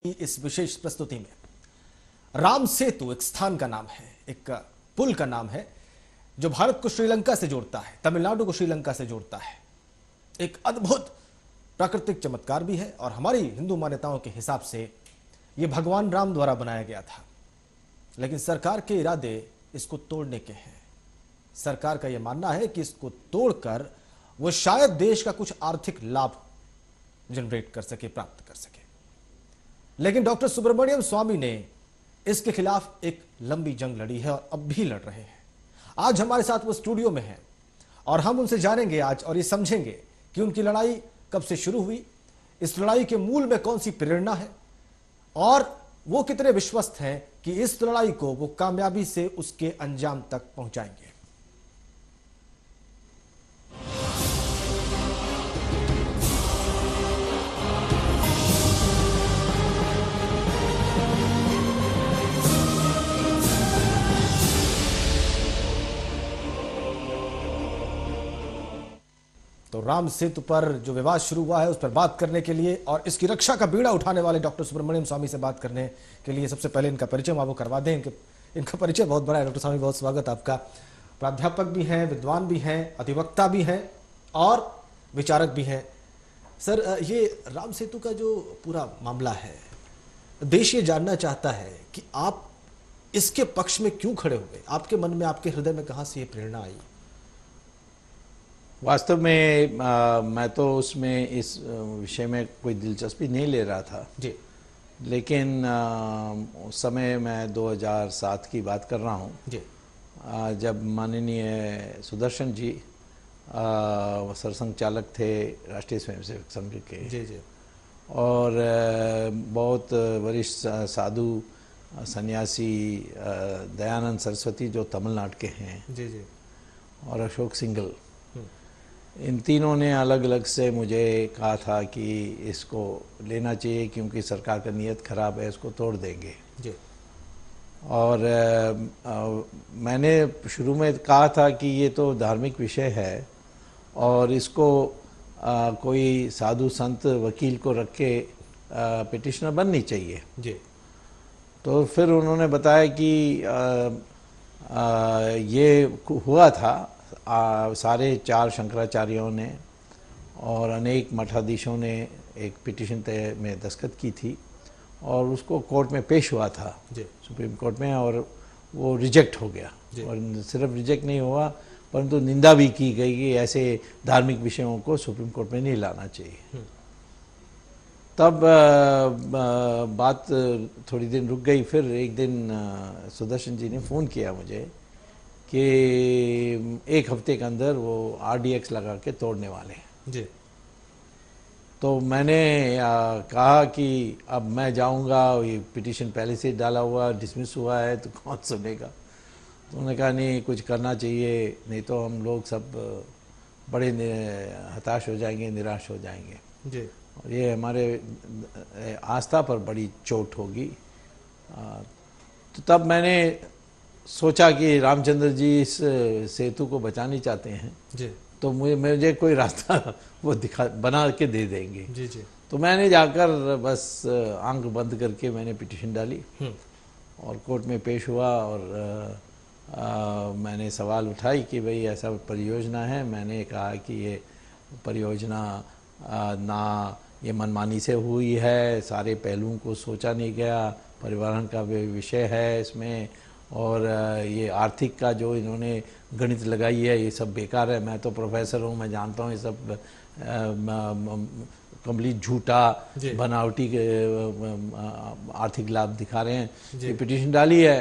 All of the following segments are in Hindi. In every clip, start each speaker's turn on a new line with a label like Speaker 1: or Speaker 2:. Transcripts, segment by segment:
Speaker 1: इस विशेष प्रस्तुति में राम सेतु एक स्थान का नाम है, एक पुल का नाम है जो भारत को श्रीलंका से जोड़ता है, तमिलनाडु को श्रीलंका से जोड़ता है। एक अद्भुत प्राकृतिक चमत्कार भी है और हमारी हिंदू मान्यताओं के हिसाब से यह भगवान राम द्वारा बनाया गया था, लेकिन सरकार के इरादे इसको तोड़ने के हैं। सरकार का यह मानना है कि इसको तोड़कर वो शायद देश का कुछ आर्थिक लाभ जनरेट कर सके, प्राप्त कर सके। लेकिन डॉक्टर सुब्रमण्यम स्वामी ने इसके खिलाफ एक लंबी जंग लड़ी है और अब भी लड़ रहे हैं। आज हमारे साथ वो स्टूडियो में हैं और हम उनसे जानेंगे आज और ये समझेंगे कि उनकी लड़ाई कब से शुरू हुई, इस लड़ाई के मूल में कौन सी प्रेरणा है और वो कितने विश्वस्त हैं कि इस लड़ाई को वो कामयाबी से उसके अंजाम तक पहुंचाएंगे। तो राम सेतु पर जो विवाद शुरू हुआ है उस पर बात करने के लिए और इसकी रक्षा का बीड़ा उठाने वाले डॉक्टर सुब्रमण्यम स्वामी से बात करने के लिए सबसे पहले इनका परिचय हम आपको करवा दें। इनका परिचय बहुत बड़ा है। डॉक्टर स्वामी, बहुत स्वागत आपका। प्राध्यापक भी हैं, विद्वान भी हैं, अधिवक्ता भी हैं और विचारक भी हैं। सर, ये राम सेतु का जो पूरा मामला है, देश ये जानना चाहता है कि आप इसके पक्ष में क्यों खड़े हुए? आपके मन में, आपके हृदय में कहां से ये प्रेरणा आई?
Speaker 2: वास्तव में मैं तो उसमें इस विषय में कोई दिलचस्पी नहीं ले रहा था
Speaker 1: जी,
Speaker 2: लेकिन उस समय मैं 2007 की बात कर रहा हूँ
Speaker 1: जी,
Speaker 2: जब माननीय सुदर्शन जी सरसंघ चालक थे राष्ट्रीय स्वयंसेवक संघ के।
Speaker 1: जी, जी।
Speaker 2: और बहुत वरिष्ठ साधु सन्यासी दयानंद सरस्वती जो तमिलनाडु के हैं,
Speaker 1: जी, जी,
Speaker 2: और अशोक सिंघल, इन तीनों ने अलग अलग से मुझे कहा था कि इसको लेना चाहिए क्योंकि सरकार का नीयत खराब है, इसको तोड़ देंगे।
Speaker 1: जी।
Speaker 2: और मैंने शुरू में कहा था कि ये तो धार्मिक विषय है और इसको कोई साधु संत वकील को रख के पिटिशनर बननी चाहिए।
Speaker 1: जी।
Speaker 2: तो फिर उन्होंने बताया कि ये हुआ था, सारे 4 शंकराचार्यों ने और अनेक मठाधीशों ने एक पिटीशन में दस्तखत की थी और उसको कोर्ट में पेश हुआ था, सुप्रीम कोर्ट में, और वो रिजेक्ट हो गया। और सिर्फ रिजेक्ट नहीं हुआ परंतु निंदा भी की गई कि ऐसे धार्मिक विषयों को सुप्रीम कोर्ट में नहीं लाना चाहिए। तब बात थोड़ी दिन रुक गई। फिर एक दिन सुदर्शन जी ने फ़ोन किया मुझे कि 1 हफ्ते के अंदर वो RDX लगा के तोड़ने वाले हैं।
Speaker 1: जी। तो
Speaker 2: मैंने कहा कि अब मैं जाऊंगा, ये पिटीशन पहले से डाला हुआ, डिसमिस हुआ है, तो कौन सुनेगा। तो उन्होंने कहा नहीं, कुछ करना चाहिए, नहीं तो हम लोग सब बड़े हताश हो जाएंगे, निराश हो जाएंगे।
Speaker 1: जी।
Speaker 2: और ये हमारे आस्था पर बड़ी चोट होगी। तो तब मैंने सोचा कि रामचंद्र जी इस सेतु को बचाना चाहते हैं, जी, तो मुझे कोई रास्ता वो बना के दे देंगे।
Speaker 1: जी, जी।
Speaker 2: तो मैंने जाकर बस आंख बंद करके मैंने पिटीशन डाली और कोर्ट में पेश हुआ और मैंने सवाल उठाई कि भाई ऐसा परियोजना है। मैंने कहा कि ये परियोजना ना ये मनमानी से हुई है, सारे पहलुओं को सोचा नहीं गया, परिवहन का विषय है इसमें, और ये आर्थिक का जो इन्होंने गणित लगाई है ये सब बेकार है। मैं तो प्रोफेसर हूँ, मैं जानता हूँ ये सब कंप्लीट झूठा बनावटी आर्थिक लाभ दिखा रहे हैं। ये पिटीशन डाली है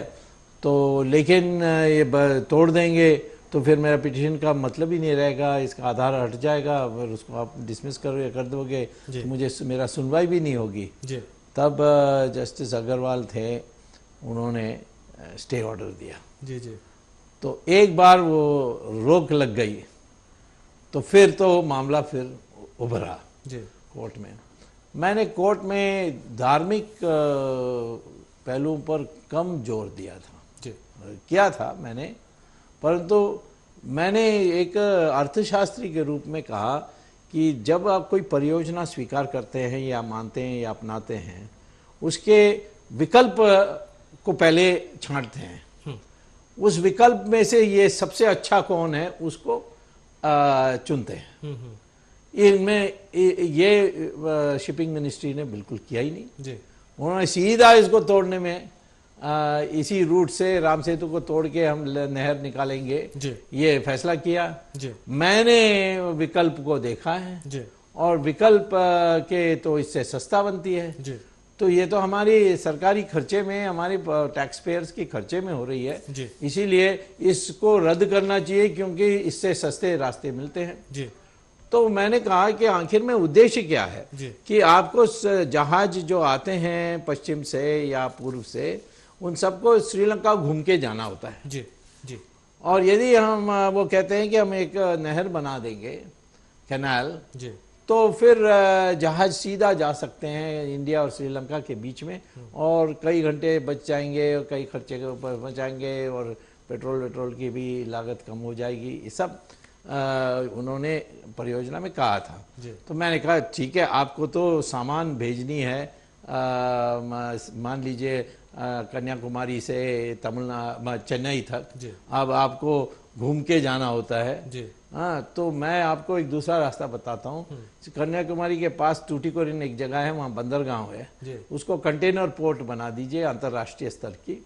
Speaker 2: तो, लेकिन ये तोड़ देंगे तो फिर मेरा पिटीशन का मतलब ही नहीं रहेगा, इसका आधार हट जाएगा, फिर उसको आप डिसमिस कर दोगे तो मुझे मेरा सुनवाई भी नहीं होगी। तब जस्टिस अग्रवाल थे, उन्होंने स्टे ऑर्डर दिया।
Speaker 1: जी, जी।
Speaker 2: तो एक बार वो रोक लग गई तो फिर तो मामला फिर उभरा कोर्ट में। मैंने कोर्ट में धार्मिक पहलुओं पर कम जोर दिया था, किया था मैंने, परंतु मैंने एक अर्थशास्त्री के रूप में कहा कि जब आप कोई परियोजना स्वीकार करते हैं या मानते हैं या अपनाते हैं, उसके विकल्प को पहले छांटते हैं। उस विकल्प में से ये सबसे अच्छा कौन है उसको चुनते हैं। इनमें ये शिपिंग मिनिस्ट्री ने बिल्कुल किया ही नहीं जी। उन्होंने सीधा इसको तोड़ने में इसी रूट से राम सेतु को तोड़ के हम नहर निकालेंगे जी। ये फैसला किया जी। मैंने विकल्प को देखा है जी। और विकल्प के तो इससे सस्ता बनती है जी। तो ये तो हमारी सरकारी खर्चे में, हमारी टैक्स पेयर्स की खर्चे में हो रही है, इसीलिए इसको रद्द करना चाहिए क्योंकि इससे सस्ते रास्ते मिलते हैं जी। तो मैंने कहा कि आखिर में उद्देश्य क्या है कि आपको जहाज जो आते हैं पश्चिम से या पूर्व से, उन सबको श्रीलंका घूम के जाना होता है जी जी। और यदि हम वो कहते हैं कि हम एक नहर बना देंगे, कैनाल जी, तो फिर जहाज सीधा जा सकते हैं इंडिया और श्रीलंका के बीच में और कई घंटे बच जाएंगे और कई खर्चे के ऊपर बच जाएंगे और पेट्रोल की भी लागत कम हो जाएगी। ये सब उन्होंने परियोजना में कहा था। तो मैंने कहा ठीक है, आपको तो सामान भेजनी है, मान लीजिए कन्याकुमारी से तमिलनाडु चेन्नई तक, अब आपको घूम के जाना होता है। हाँ, तो मैं आपको एक दूसरा रास्ता बताता हूँ। कन्याकुमारी के पास टूटीकोरिन एक जगह है, वहाँ बंदरगांव है, उसको कंटेनर पोर्ट बना दीजिए अंतर्राष्ट्रीय स्तर की,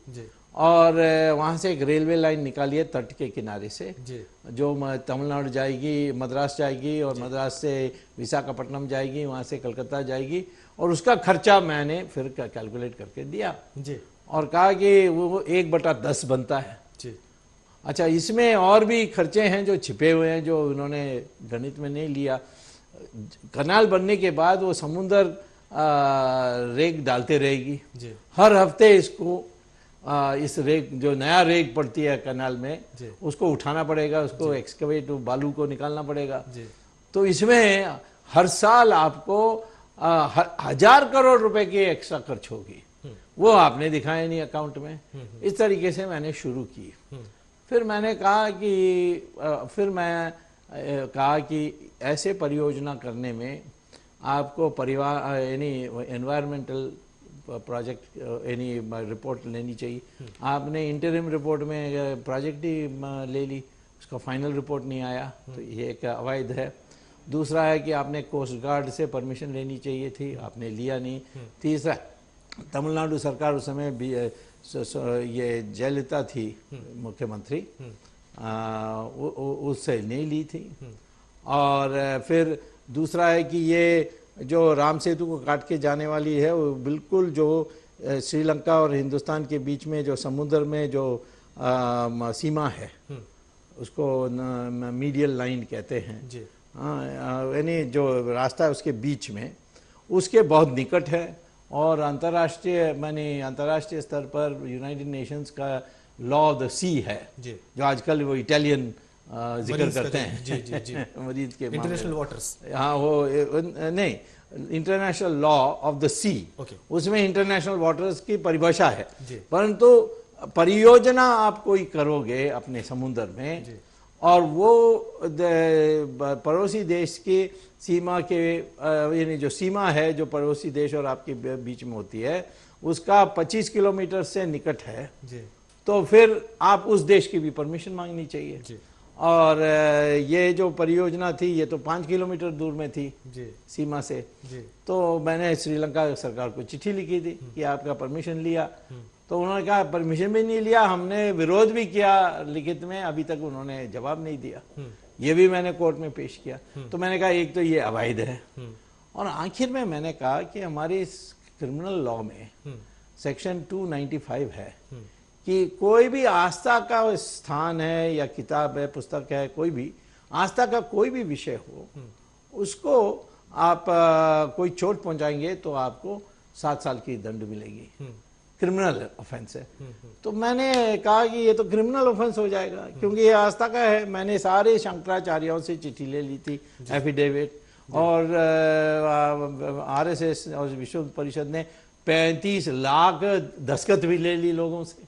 Speaker 2: और वहाँ से एक रेलवे लाइन निकालिए तट के किनारे से जो तमिलनाडु जाएगी, मद्रास जाएगी और मद्रास से विशाखापट्टनम जाएगी, वहाँ से कलकत्ता जाएगी, और उसका खर्चा मैंने फिर कैलकुलेट करके दिया जी। और कहा कि वो 1/10 बनता है जी। अच्छा, इसमें और भी खर्चे हैं जो छिपे हुए हैं, जो उन्होंने गणित में नहीं लिया। कनाल बनने के बाद वो समुद्र रेग डालते रहेगी जी। हर हफ्ते इसको इस रेग, जो नया रेग पड़ती है कनाल में, उसको उठाना पड़ेगा, उसको एक्सकवेट, बालू को निकालना पड़ेगा। तो इसमें हर साल आपको 1000 करोड़ रुपए की एक्स्ट्रा खर्च होगी, वो आपने दिखाया नहीं अकाउंट में। इस तरीके से मैंने शुरू की। फिर मैंने कहा कि ऐसे परियोजना करने में आपको परिवार यानी एनवायरमेंटल प्रोजेक्ट यानी रिपोर्ट लेनी चाहिए। आपने इंटरिम रिपोर्ट में प्रोजेक्ट ही ले ली, उसका फाइनल रिपोर्ट नहीं आया, तो ये एक अवैध है। दूसरा है कि आपने कोस्ट गार्ड से परमिशन लेनी चाहिए थी, आपने लिया नहीं। तीसरा, तमिलनाडु सरकार उस समय भी ये जयललिता थी मुख्यमंत्री, उससे नहीं ली थी। और फिर दूसरा है कि ये जो राम सेतु को काट के जाने वाली है, वो बिल्कुल जो श्रीलंका और हिंदुस्तान के बीच में जो समुद्र में जो सीमा है, उसको मीडियल लाइन कहते हैं, यानी जो रास्ता है उसके बीच में, उसके बहुत निकट है। और अंतर्राष्ट्रीय स्तर पर यूनाइटेड नेशंस का लॉ ऑफ द सी है, जो आजकल वो इटालियन जिक्र करते हैं जी, जी, जी। मरीज के
Speaker 1: इंटरनेशनल वाटर्स,
Speaker 2: हाँ वो नहीं, इंटरनेशनल लॉ ऑफ द सी, उसमें इंटरनेशनल वाटर्स की परिभाषा है। परंतु परियोजना आप कोई करोगे अपने समुद्र में और वो पड़ोसी देश की सीमा के यानी जो सीमा है जो पड़ोसी देश और आपके बीच में होती है, उसका 25 किलोमीटर से निकट है जी। तो फिर आप उस देश की भी परमिशन मांगनी चाहिए जी। और ये जो परियोजना थी ये तो 5 किलोमीटर दूर में थी जी। सीमा से जी। तो मैंने श्रीलंका सरकार को चिट्ठी लिखी थी कि आपका परमिशन लिया, तो उन्होंने कहा परमिशन भी नहीं लिया, हमने विरोध भी किया लिखित में, अभी तक उन्होंने जवाब नहीं दिया। ये भी मैंने कोर्ट में पेश किया। तो मैंने कहा एक तो ये अवैध है, और आखिर में मैंने कहा कि हमारे इस क्रिमिनल लॉ में सेक्शन 295 है कि कोई भी आस्था का स्थान है या किताब है, पुस्तक है, कोई भी आस्था का कोई भी विषय हो, उसको आप कोई चोट पहुंचाएंगे तो आपको 7 साल की दंड मिलेगी। क्रिमिनल ऑफेंस है। तो मैंने कहा कि ये तो क्रिमिनल ऑफेंस हो जाएगा क्योंकि ये आस्था का है। मैंने सारे शंकराचार्यों से चिट्ठी ले ली थी, एफिडेविट, और आरएसएस और विश्व परिषद ने 35 लाख दस्तखत भी ले ली लोगों से।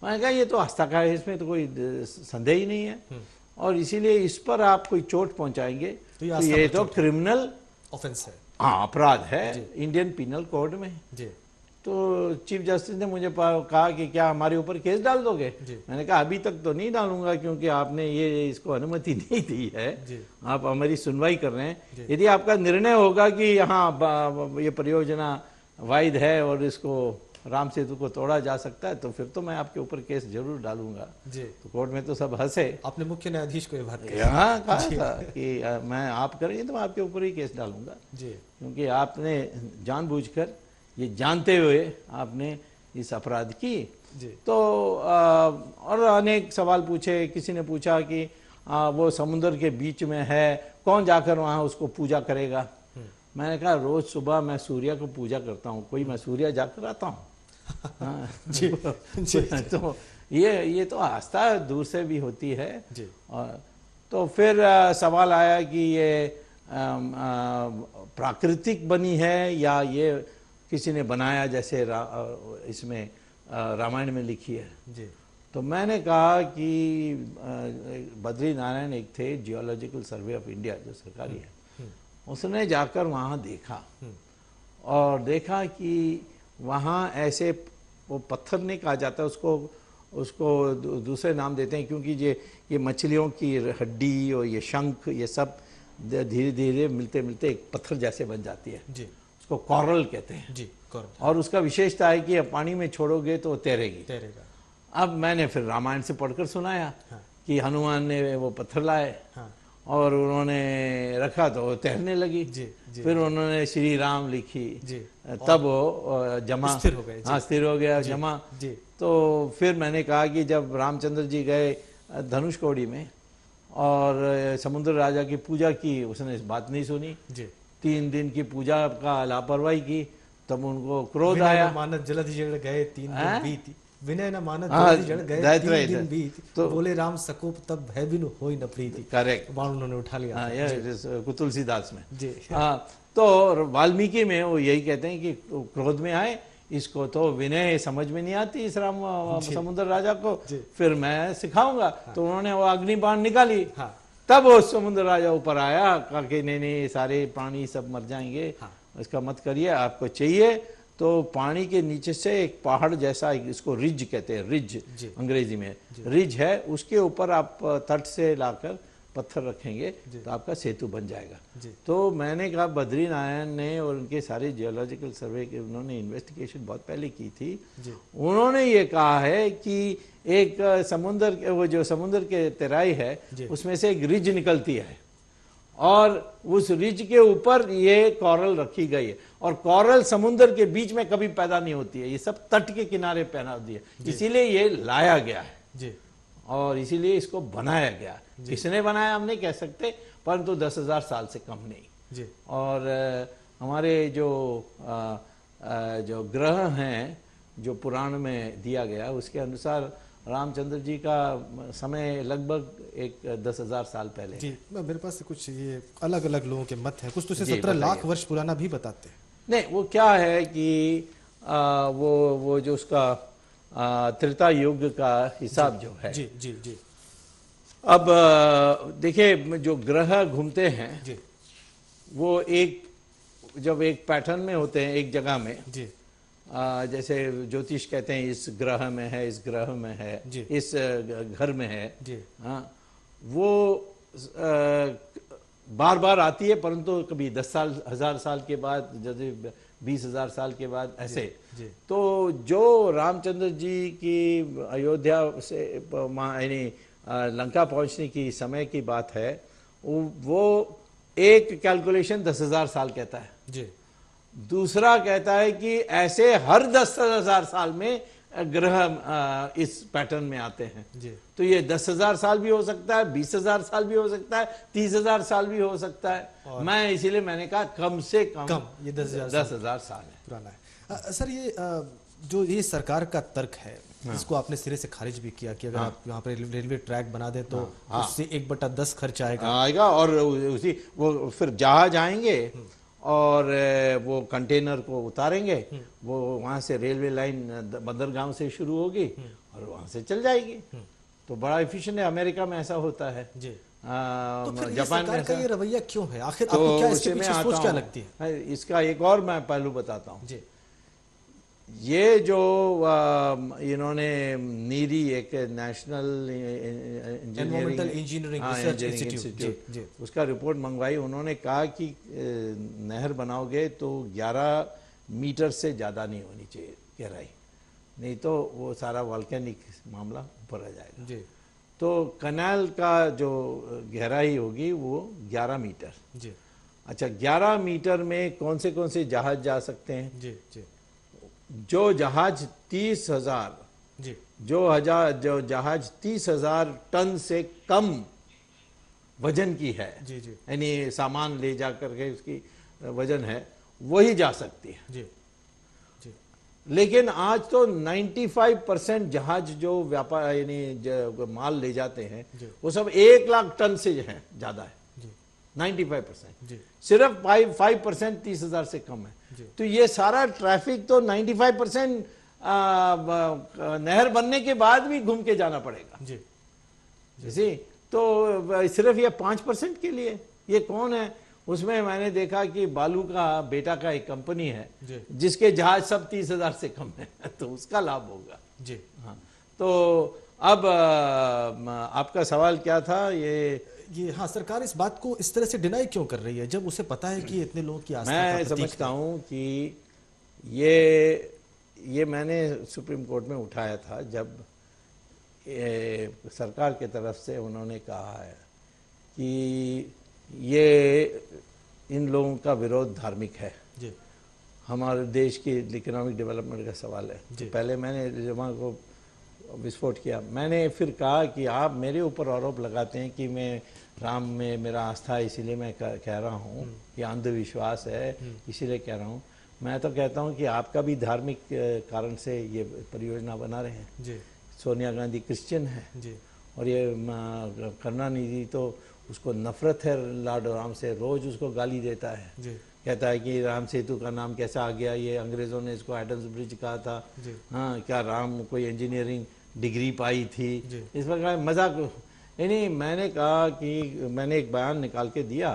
Speaker 2: मैंने कहा ये तो आस्था का है, इसमें तो कोई संदेह ही नहीं है, और इसीलिए इस पर आप कोई चोट पहुंचाएंगे तो ये तो क्रिमिनल
Speaker 1: ऑफेंस है,
Speaker 2: हाँ अपराध है इंडियन पिनल कोड में। तो चीफ जस्टिस ने मुझे कहा कि क्या हमारे ऊपर केस डाल दोगे? मैंने कहा अभी तक तो नहीं डालूंगा, क्योंकि आपने ये इसको अनुमति नहीं दी है, आप हमारी सुनवाई कर रहे हैं। यदि आपका निर्णय होगा कि यहाँ ये परियोजना वैध है और इसको राम सेतु को तोड़ा जा सकता है, तो फिर तो मैं आपके ऊपर केस जरूर डालूंगा। तो कोर्ट में तो सब हंसे।
Speaker 1: आपने मुख्य न्यायाधीश को ये बात कही?
Speaker 2: हाँ, कहा था कि मैं आप करेंगे तो मैं आपके ऊपर ही केस डालूंगा, क्योंकि आपने जानबूझकर ये जानते हुए आपने इस अपराध की। तो और अनेक सवाल पूछे। किसी ने पूछा कि वो समुद्र के बीच में है, कौन जाकर वहाँ उसको पूजा करेगा? मैंने कहा रोज सुबह मैं सूर्य को पूजा करता हूँ, कोई मैं सूर्य जाकर आता हूँ? हाँ, जी, जी, तो ये तो आस्था दूर से भी होती है। और तो फिर सवाल आया कि ये प्राकृतिक बनी है या ये किसी ने बनाया, जैसे इसमें रामायण में लिखी है। तो मैंने कहा कि बद्री नारायण एक थे, जियोलॉजिकल सर्वे ऑफ इंडिया जो सरकारी है, उसने जाकर वहाँ देखा और देखा कि वहाँ ऐसे वो पत्थर नहीं कहा जाता, उसको दूसरे नाम देते हैं, क्योंकि ये मछलियों की हड्डी और ये शंख ये सब धीरे धीरे मिलते मिलते एक पत्थर जैसे बन जाती है। उसको कॉरल कहते हैं। और उसका विशेषता है कि अब पानी में छोड़ोगे तो तैरेगा। अब मैंने फिर रामायण से पढ़कर सुनाया कि हनुमान ने वो पत्थर लाए और उन्होंने रखा तो वो तैरने लगी। फिर उन्होंने श्री राम लिखी, तब वो जमा स्थिर हो गए। हाँ, स्थिर हो गया जमा। तो फिर मैंने कहा कि जब रामचंद्र जी गए धनुषकोडी में और समुद्र राजा की पूजा की, उसने इस बात नहीं सुनी। 3 दिन की पूजा का लापरवाही की, तब उनको क्रोध आया।
Speaker 1: मानस जलधि जड़ गए 3 दिन बीती, विनय न मानस जलधि जड़ गए 3 दिन बीती, तो बोले राम सकोप तब भय बिनु होई न प्रीति।
Speaker 2: करेक्ट,
Speaker 1: बाण उन्होंने उठा लिया
Speaker 2: तुलसीदास में। तो वाल्मीकि में वो यही कहते हैं कि क्रोध में आए, इसको तो विनय समझ में नहीं आती इस राम समुद्र राजा को, फिर मैं सिखाऊंगा। तो उन्होंने वो अग्नि बाण निकाली। तब वो समुद्र राजा ऊपर आया, कहा कि नहीं सारे प्राणी सब मर जाएंगे, इसका मत करिए, आपको चाहिए तो पानी के नीचे से एक पहाड़ जैसा, इसको रिज कहते हैं, रिज अंग्रेजी में रिज है, उसके ऊपर आप तट से लाकर पत्थर रखेंगे तो आपका सेतु बन जाएगा। तो मैंने कहा बद्री नारायण ने और उनके सारे जियोलॉजिकल सर्वे के उन्होंने इन्वेस्टिगेशन बहुत पहले की थी। उन्होंने ये कहा है कि एक समुद्र, वो जो समुद्र के तराई है उसमें से एक रिज निकलती है और उस रिज के ऊपर ये कॉरल रखी गई है, और कॉरल समुद्र के बीच में कभी पैदा नहीं होती है, ये सब तट के किनारे पैदा होती है, इसीलिए ये लाया गया है और इसीलिए इसको बनाया गया। किसने बनाया हम नहीं कह सकते, परंतु 10,000 साल से कम नहीं। और हमारे जो ग्रह हैं जो पुराण में दिया गया उसके अनुसार रामचंद्र जी का समय लगभग एक 10,000 साल पहले।
Speaker 1: जी, मेरे पास कुछ ये अलग अलग लोगों के मत हैं, कुछ तो 17 लाख वर्ष पुराना भी बताते हैं।
Speaker 2: नहीं, वो क्या है कि वो जो उसका त्रेता युग का हिसाब जो है।
Speaker 1: जी।
Speaker 2: अब देखिए, जो ग्रह घूमते हैं वो जब एक पैटर्न में होते हैं एक जगह में, जैसे ज्योतिष कहते हैं इस ग्रह में है, इस ग्रह में है, इस घर में है। हाँ, वो बार बार आती है, परंतु कभी 10 साल 1000 साल के बाद, जैसे 20,000 साल के बाद, ऐसे। तो जो रामचंद्र जी की अयोध्या से यानी लंका पहुंचने की समय की बात है, वो एक कैलकुलेशन 10,000 साल कहता है। दूसरा कहता है कि ऐसे हर 10,000 साल में ग्रह इस पैटर्न में आते हैं। तो ये 10,000 साल भी हो सकता है, 20,000 साल भी हो सकता है, 30,000 साल भी हो सकता है। मैं इसीलिए मैंने कहा कम से कम
Speaker 1: ये
Speaker 2: 10,000 साल है,
Speaker 1: पुराना है। सर, ये जो ये सरकार का तर्क है, इसको आपने सिरे से खारिज भी किया कि अगर आप यहाँ पर रेलवे ट्रैक बना दें तो उससे 1/10 खर्च आएगा
Speaker 2: और उसी वो फिर जहाज आएंगे और वो कंटेनर को उतारेंगे, वो वहाँ से रेलवे लाइन बंदरगाह से शुरू होगी और वहाँ से चल जाएगी। तो बड़ा एफिशिएंट है। अमेरिका में ऐसा होता है,
Speaker 1: तो फिर जापान में ऐसा ये रवैया क्यों है? आखिर आपको क्या इसके पीछे सोच क्या लगती है?
Speaker 2: इसका एक और मैं पहलू बताता हूँ। ये जो इन्होंने नीरी एक national
Speaker 1: environmental engineering research institute
Speaker 2: उसका रिपोर्ट मंगवाई। उन्होंने कहा कि नहर बनाओगे तो 11 मीटर से ज़्यादा नहीं होनी चाहिए गहराई, नहीं तो वो सारा वॉल्केनिक मामला ऊपर आ जाएगा
Speaker 1: जी।
Speaker 2: तो कनाल का जो गहराई होगी वो 11 मीटर
Speaker 1: जी।
Speaker 2: अच्छा 11 मीटर में कौन से जहाज जा सकते हैं?
Speaker 1: जी जी।
Speaker 2: जो जहाज 30,000
Speaker 1: जी।
Speaker 2: जो जहाज 30,000 टन से कम वजन की है,
Speaker 1: जी जी,
Speaker 2: यानी सामान ले जा करके उसकी वजन है, वही जा सकती है।
Speaker 1: जी जी।
Speaker 2: लेकिन आज तो 95% जहाज जो व्यापार यानी माल ले जाते हैं वो सब 1 लाख टन से हैं, ज़्यादा है। 95% सिर्फ 5% 30,000 से कम है। तो ये सारा ट्रैफिक तो 95% नहर बनने के बाद भी घूम के जाना पड़ेगा जी। जैसे तो सिर्फ ये 5% के लिए ये कौन है? उसमें मैंने देखा कि बालू का बेटा का एक कंपनी है जिसके जहाज सब 30,000 से कम है तो उसका लाभ होगा जी। हाँ, तो अब आपका सवाल क्या था?
Speaker 1: ये हाँ, सरकार इस बात को इस तरह से डिनाई क्यों कर रही है जब उसे पता है कि इतने लोगों की आस्था का
Speaker 2: मैं
Speaker 1: प्रतीक
Speaker 2: समझता हूँ कि ये मैंने सुप्रीम कोर्ट में उठाया था जब सरकार के तरफ से उन्होंने कहा है कि ये इन लोगों का विरोध धार्मिक है जी। हमारे देश की इकोनॉमिक डेवलपमेंट का सवाल है। तो पहले मैंने जमा को विस्फोट किया, मैंने फिर कहा कि आप मेरे ऊपर आरोप लगाते हैं कि मैं राम में मेरा आस्था है इसीलिए मैं कह रहा हूँ, ये अंधविश्वास है इसीलिए कह रहा हूँ। मैं तो कहता हूँ कि आपका भी धार्मिक कारण से ये परियोजना बना रहे हैं जी। सोनिया गांधी क्रिश्चियन है जी। और ये करुणानिधि तो उसको नफरत है लॉर्ड राम से, रोज उसको गाली देता है जी। कहता है कि राम सेतु का नाम कैसा आ गया, ये अंग्रेज़ों ने इसको एडम्स ब्रिज कहा था। हाँ, क्या राम कोई इंजीनियरिंग डिग्री पाई थी? इस प्रकार मजाक। यानी मैंने कहा कि मैंने एक बयान निकाल के दिया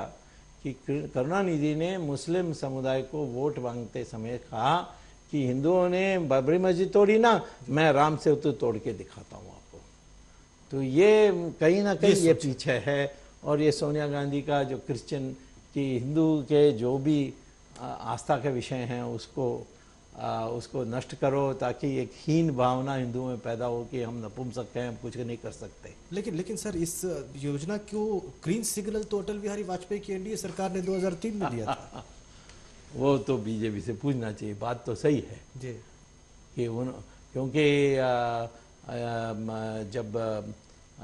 Speaker 2: कि करुणानिधि ने मुस्लिम समुदाय को वोट मांगते समय कहा कि हिंदुओं ने बाबरी मस्जिद तोड़ी ना, मैं राम सेतु तोड़ के दिखाता हूँ आपको। तो ये कहीं ना कहीं ये पीछे है। और ये सोनिया गांधी का जो क्रिश्चियन कि हिंदू के जो भी आस्था के विषय हैं उसको नष्ट करो ताकि एक हीन भावना हिंदुओं में पैदा हो कि हम नपुंसक हैं, हम कुछ नहीं कर सकते।
Speaker 1: लेकिन सर इस योजना को ग्रीन सिग्नल तो अटल बिहारी वाजपेयी की एनडीए सरकार ने 2003 में दिया था।
Speaker 2: वो तो बीजेपी से पूछना चाहिए, बात तो सही है जी कि क्योंकि जब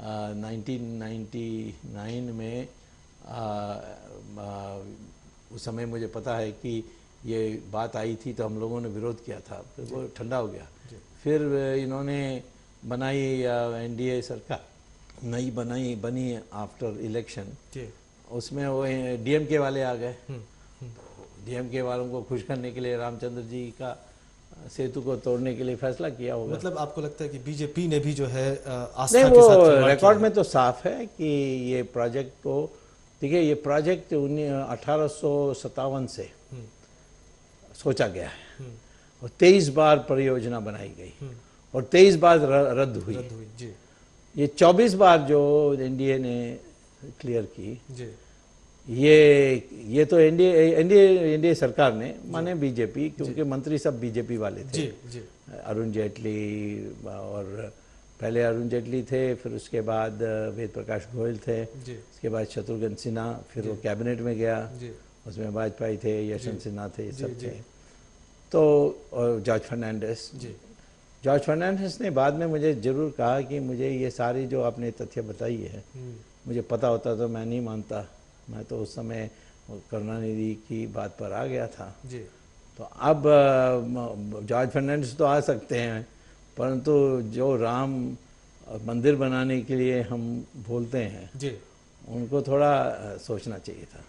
Speaker 2: 1999 में उस समय मुझे पता है कि ये बात आई थी तो हम लोगों ने विरोध किया था, फिर वो ठंडा हो गया। फिर इन्होंने बनाई एनडीए सरकार नई बनी आफ्टर इलेक्शन, उसमें वो डीएमके वाले आ गए। डीएमके वालों को खुश करने के लिए रामचंद्र जी का सेतु को तोड़ने के लिए फैसला किया होगा।
Speaker 1: मतलब आपको लगता है कि बीजेपी ने भी जो है आस्था
Speaker 2: नहीं,
Speaker 1: के साथ
Speaker 2: वो रिकॉर्ड में तो साफ है कि ये प्रोजेक्ट को, देखिए ये प्रोजेक्ट 1857 से सोचा गया है और 23 बार परियोजना बनाई गई और 23 बार रद्द हुई जी। ये 24 बार जो एनडीए ने क्लियर की जी। ये तो एनडीए सरकार ने माने बीजेपी, क्योंकि मंत्री सब बीजेपी वाले थे जी। अरुण जेटली और पहले अरुण जेटली थे, फिर उसके बाद वेद प्रकाश गोयल थे, उसके बाद शत्रुघ्न सिन्हा, फिर वो कैबिनेट में गया, उसमें वाजपेयी थे, यशवंत सिन्हा थे, ये सब थे। तो और जॉर्ज फर्नांडिस ने बाद में मुझे ज़रूर कहा कि मुझे ये सारी जो आपने तथ्य बताई है मुझे पता होता तो मैं नहीं मानता, मैं तो उस समय करुणानिधि की बात पर आ गया था जी। तो अब जॉर्ज फर्नांडिस तो आ सकते हैं, परंतु जो राम मंदिर बनाने के लिए हम बोलते हैं जी, उनको थोड़ा सोचना चाहिए था।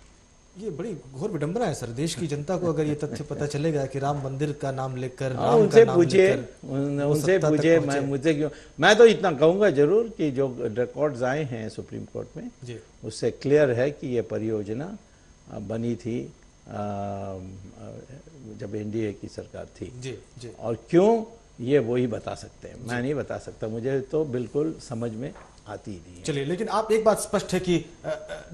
Speaker 1: ये बड़ी घोर विडंबना है सर, देश की जनता को अगर ये तथ्य पता चलेगा कि राम मंदिर का नाम लेकर
Speaker 2: उनसे पूछे मुझे क्यों, मैं तो इतना कहूँगा जरूर कि जो रिकॉर्ड्स आए हैं सुप्रीम कोर्ट में जी, उससे क्लियर है कि ये परियोजना बनी थी जब एनडीए की सरकार थी।
Speaker 1: जी जी।
Speaker 2: और क्यों, ये वही बता सकते हैं, मैं नहीं बता सकता, मुझे तो बिल्कुल समझ में आती ही नहीं है।
Speaker 1: चलिए, लेकिन आप एक बात स्पष्ट है कि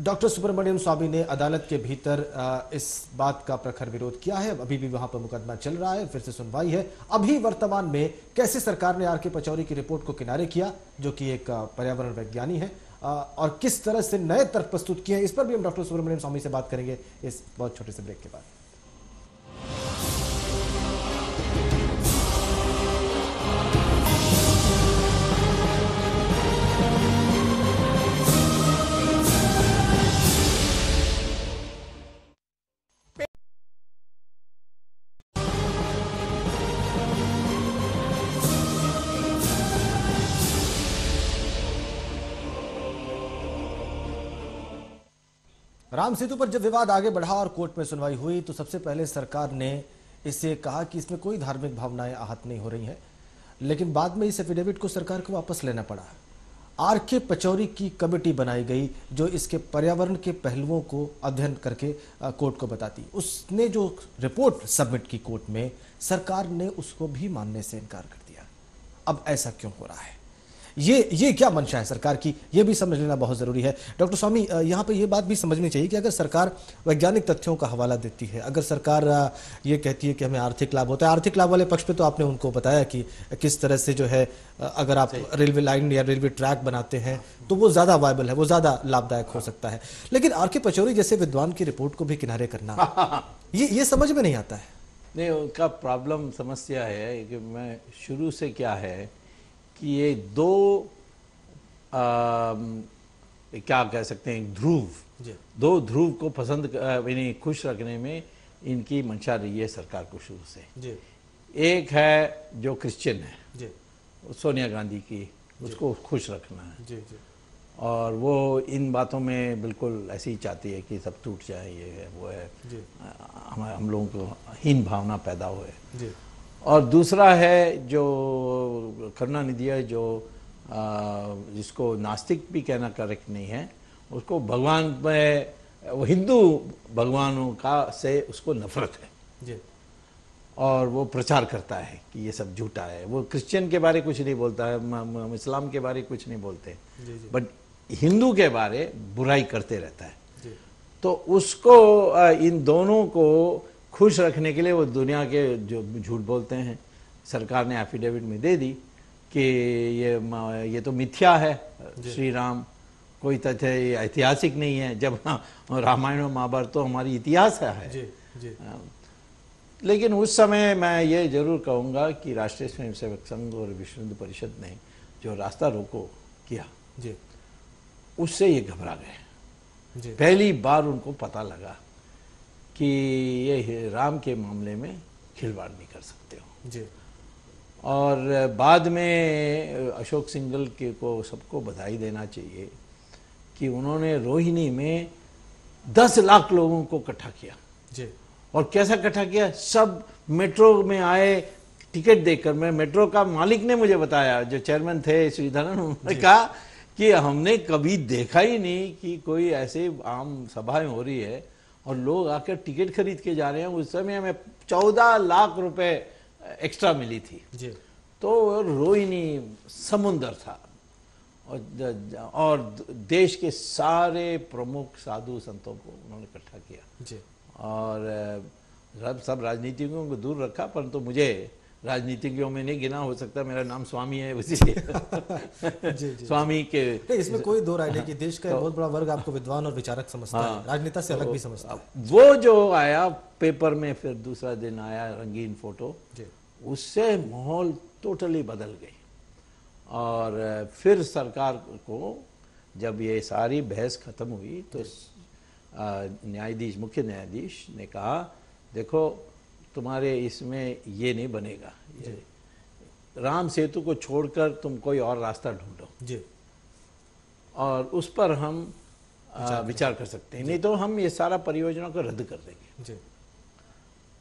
Speaker 1: डॉक्टर सुब्रमण्यम स्वामी ने अदालत के भीतर इस बात का प्रखर विरोध किया है। अभी भी वहां पर मुकदमा चल रहा है, फिर से सुनवाई है। अभी वर्तमान में कैसे सरकार ने आर के पचौरी की रिपोर्ट को किनारे किया, जो कि एक पर्यावरण वैज्ञानिक है, और किस तरह से नए तर्क प्रस्तुत किए हैं, इस पर भी हम डॉक्टर सुब्रमण्यम स्वामी से बात करेंगे इस बहुत छोटे से ब्रेक के बाद। राम सेतु पर जब विवाद आगे बढ़ा और कोर्ट में सुनवाई हुई, तो सबसे पहले सरकार ने इसे कहा कि इसमें कोई धार्मिक भावनाएं आहत नहीं हो रही हैं, लेकिन बाद में इस एफिडेविट को सरकार को वापस लेना पड़ा। आर के पचौरी की कमेटी बनाई गई जो इसके पर्यावरण के पहलुओं को अध्ययन करके कोर्ट को बताती। उसने जो रिपोर्ट सबमिट की कोर्ट में, सरकार ने उसको भी मानने से इनकार कर दिया। अब ऐसा क्यों हो रहा है? ये क्या मंशा है सरकार की, ये भी समझ लेना बहुत जरूरी है। डॉक्टर स्वामी, यहाँ पे ये बात भी समझनी चाहिए कि अगर सरकार वैज्ञानिक तथ्यों का हवाला देती है, अगर सरकार ये कहती है कि हमें आर्थिक लाभ होता है, आर्थिक लाभ वाले पक्ष पे तो आपने उनको बताया कि किस तरह से जो है, अगर आप रेलवे लाइन या रेलवे ट्रैक बनाते हैं तो वो ज़्यादा वायबल है, वो ज़्यादा लाभदायक हो सकता है। लेकिन आर के पचौरी जैसे विद्वान की रिपोर्ट को भी किनारे करना, ये समझ में नहीं आता है।
Speaker 2: नहीं, उनका प्रॉब्लम समस्या है कि मैं शुरू से क्या है कि ये दो क्या कह सकते हैं, दो ध्रुव को पसंद यानी खुश रखने में इनकी मंशा रही है सरकार को शुरू से।
Speaker 1: जी।
Speaker 2: एक है जो क्रिश्चियन है,
Speaker 1: जी।
Speaker 2: सोनिया गांधी की, उसको खुश रखना है।
Speaker 1: जी जी।
Speaker 2: और वो इन बातों में बिल्कुल ऐसे ही चाहती है कि सब टूट जाए, ये है वो है, हम लोगों को हीन भावना पैदा हुए।
Speaker 1: जी।
Speaker 2: और दूसरा है जो करुणानिधि है, जो जिसको नास्तिक भी कहना करेक्ट नहीं है, उसको भगवान में, वो हिंदू भगवानों का से उसको नफरत है।
Speaker 1: जी।
Speaker 2: और वो प्रचार करता है कि ये सब झूठा है। वो क्रिश्चियन के बारे कुछ नहीं बोलता है, इस्लाम के बारे कुछ नहीं बोलते, बट हिंदू के बारे बुराई करते रहता है। तो उसको, इन दोनों को खुश रखने के लिए वो दुनिया के जो झूठ बोलते हैं, सरकार ने एफिडेविट में दे दी कि ये तो मिथ्या है, श्री राम कोई तथ्य ऐतिहासिक नहीं है, जब रामायण और महाभारत तो हमारी इतिहास है।
Speaker 1: जी जी।
Speaker 2: लेकिन उस समय मैं ये जरूर कहूँगा कि राष्ट्रीय स्वयंसेवक संघ और विश्व हिंदू परिषद ने जो रास्ता रोको किया, जी, उससे ये घबरा गए। पहली बार उनको पता लगा कि ये राम के मामले में खिलवाड़ नहीं कर सकते हो। जी। और बाद में अशोक सिंघल के को सबको बधाई देना चाहिए कि उन्होंने रोहिणी में 10 लाख लोगों को इकट्ठा किया। जी। और कैसा इकट्ठा किया? सब मेट्रो में आए टिकट देकर। मैं मेट्रो का मालिक ने मुझे बताया, जो चेयरमैन थे श्रीधरन, उन्होंने कहा कि हमने कभी देखा ही नहीं कि कोई ऐसे आम सभाएं हो रही है और लोग आकर टिकट खरीद के जा रहे हैं। उस समय हमें 14 लाख रुपए एक्स्ट्रा मिली थी। जी। तो रोहिणी समुंदर था और देश के सारे प्रमुख साधु संतों को उन्होंने इकट्ठा किया। जी। और सब राजनीतिज्ञों को दूर रखा, परंतु मुझे राजनीतिज्ञों में नहीं गिना, हो सकता मेरा नाम स्वामी है इसीलिए स्वामी के
Speaker 1: इसमें कोई दो राय नहीं कि देश का बहुत बड़ा वर्ग आपको विद्वान और विचारक समझता है, राजनेता से अलग भी समझता है।
Speaker 2: वो जो आया पेपर में, फिर दूसरा दिन आया रंगीन फोटो, उससे माहौल टोटली बदल गई। और फिर सरकार को जब ये सारी बहस खत्म हुई तो न्यायाधीश, मुख्य न्यायाधीश ने कहा, देखो तुम्हारे इसमें ये नहीं बनेगा, ये राम सेतु को छोड़कर तुम कोई और रास्ता ढूंढो। जी। और उस पर हम विचार कर सकते हैं, नहीं तो हम ये सारा परियोजना को रद्द कर देंगे। जी।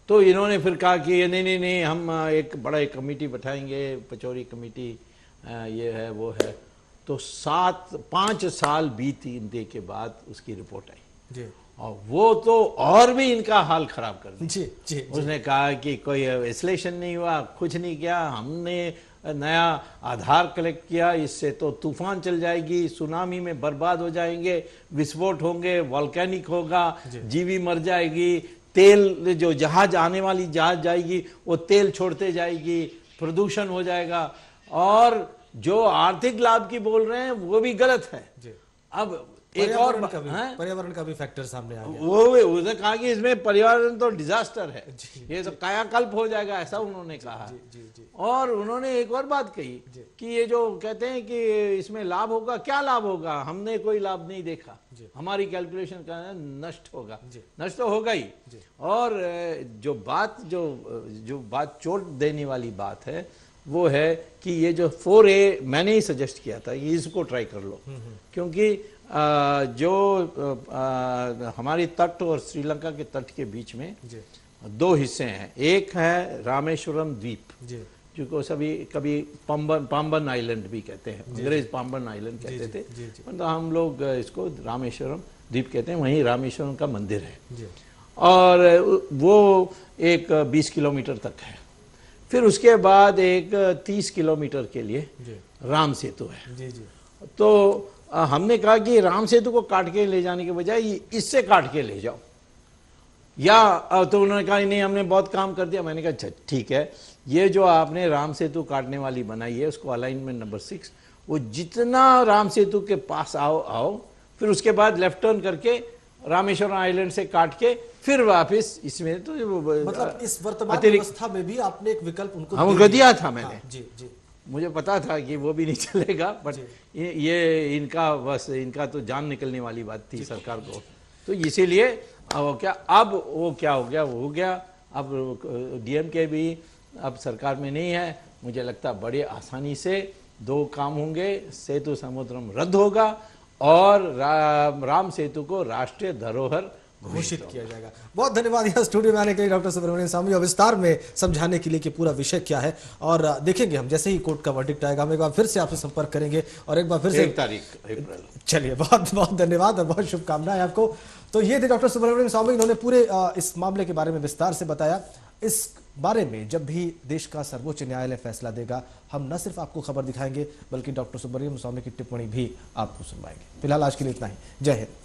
Speaker 2: तो इन्होंने फिर कहा कि नहीं, हम एक बड़ा एक कमेटी बैठाएंगे, पचौरी कमेटी, ये है वो है। तो 5 साल बीतने के बाद उसकी रिपोर्ट आई। जी। और वो तो और भी इनका हाल खराब कर दिया।
Speaker 1: जी जी
Speaker 2: उसने कहा कि कोई इंस्टॉलेशन नहीं हुआ, कुछ नहीं किया, हमने नया आधार कलेक्ट किया, इससे तो तूफान चल जाएगी, सुनामी में बर्बाद हो जाएंगे, विस्फोट होंगे, वॉल्केनिक होगा, जीवी मर जाएगी, तेल जो जहाज आने वाली जहाज जाएगी वो तेल छोड़ते जाएगी, प्रदूषण हो जाएगा, और जो आर्थिक लाभ की बोल रहे हैं वो भी गलत है। अब एक और
Speaker 1: पर्यावरण का भी फैक्टर सामने आ गया।
Speaker 2: वो उसने कहा कि इसमें पर्यावरण तो डिजास्टर है, ये तो कायाकल्प हो जाएगा, ऐसा उन्होंने कहा। और उन्होंने एक और बात कही कि ये जो कहते हैं कि इसमें लाभ होगा, क्या लाभ होगा, हमने कोई लाभ नहीं देखा, हमारी कैलकुलेशन का नष्ट होगा, नष्ट तो होगा ही। और जो बात चोट देने वाली बात है वो है कि ये जो 4A मैंने ही सजेस्ट किया था, ये इसको ट्राई कर लो, क्योंकि जो हमारी तट और श्रीलंका के तट के बीच में दो हिस्से हैं। एक है रामेश्वरम द्वीप, जिसको सभी कभी पाम्बन आइलैंड भी कहते हैं, अंग्रेज पाम्बन आइलैंड कहते थे, मतलब हम लोग इसको रामेश्वरम द्वीप कहते हैं। वहीं रामेश्वरम का मंदिर है और वो एक 20 किलोमीटर तक है। फिर उसके बाद एक 30 किलोमीटर के लिए राम सेतु है। तो हमने कहा कि राम सेतु को काट के ले जाने के बजाय इससे काट के ले जाओ, या तो उन्होंने कहा नहीं हमने बहुत काम कर दिया। मैंने कहा ठीक है, ये जो आपने राम सेतु काटने वाली बनाई है उसको अलाइनमेंट नंबर 6, वो जितना राम सेतु के पास आओ, फिर उसके बाद लेफ्ट टर्न करके रामेश्वरम आइलैंड से काट के फिर वापस इसमें, तो
Speaker 1: मतलब इस वर्तमान व्यवस्था में भी आपने एक विकल्प
Speaker 2: उनको दिया था मैंने।
Speaker 1: हाँ, जी
Speaker 2: मुझे पता था कि वो भी नहीं चलेगा, बट ये इनका तो जान निकलने वाली बात थी सरकार को, तो इसीलिए अब वो क्या हो गया। अब DMK भी अब सरकार में नहीं है, मुझे लगता बड़े आसानी से दो काम होंगे, सेतु समुद्रम रद्द होगा और राम सेतु को राष्ट्रीय धरोहर
Speaker 1: घोषित किया जाएगा। बहुत धन्यवाद यहाँ स्टूडियो में आने के लिए डॉक्टर सुब्रमण्यम स्वामी, और विस्तार में समझाने के लिए कि पूरा विषय क्या है। और देखेंगे हम जैसे ही कोर्ट का वर्डिक्ट आएगा, हम एक बार फिर से आपसे संपर्क करेंगे और एक बार फिर से
Speaker 2: 1 तारीख अप्रैल।
Speaker 1: चलिए, बहुत बहुत धन्यवाद और बहुत शुभकामनाएं आपको। तो ये थे डॉक्टर सुब्रमण्यम स्वामी, इन्होंने पूरे इस मामले के बारे में विस्तार से बताया। इस बारे में जब भी देश का सर्वोच्च न्यायालय फैसला देगा, हम न सिर्फ आपको खबर दिखाएंगे बल्कि डॉक्टर सुब्रमण्यम स्वामी की टिप्पणी भी आपको सुनवाएंगे। फिलहाल आज के लिए इतना ही। जय हिंद।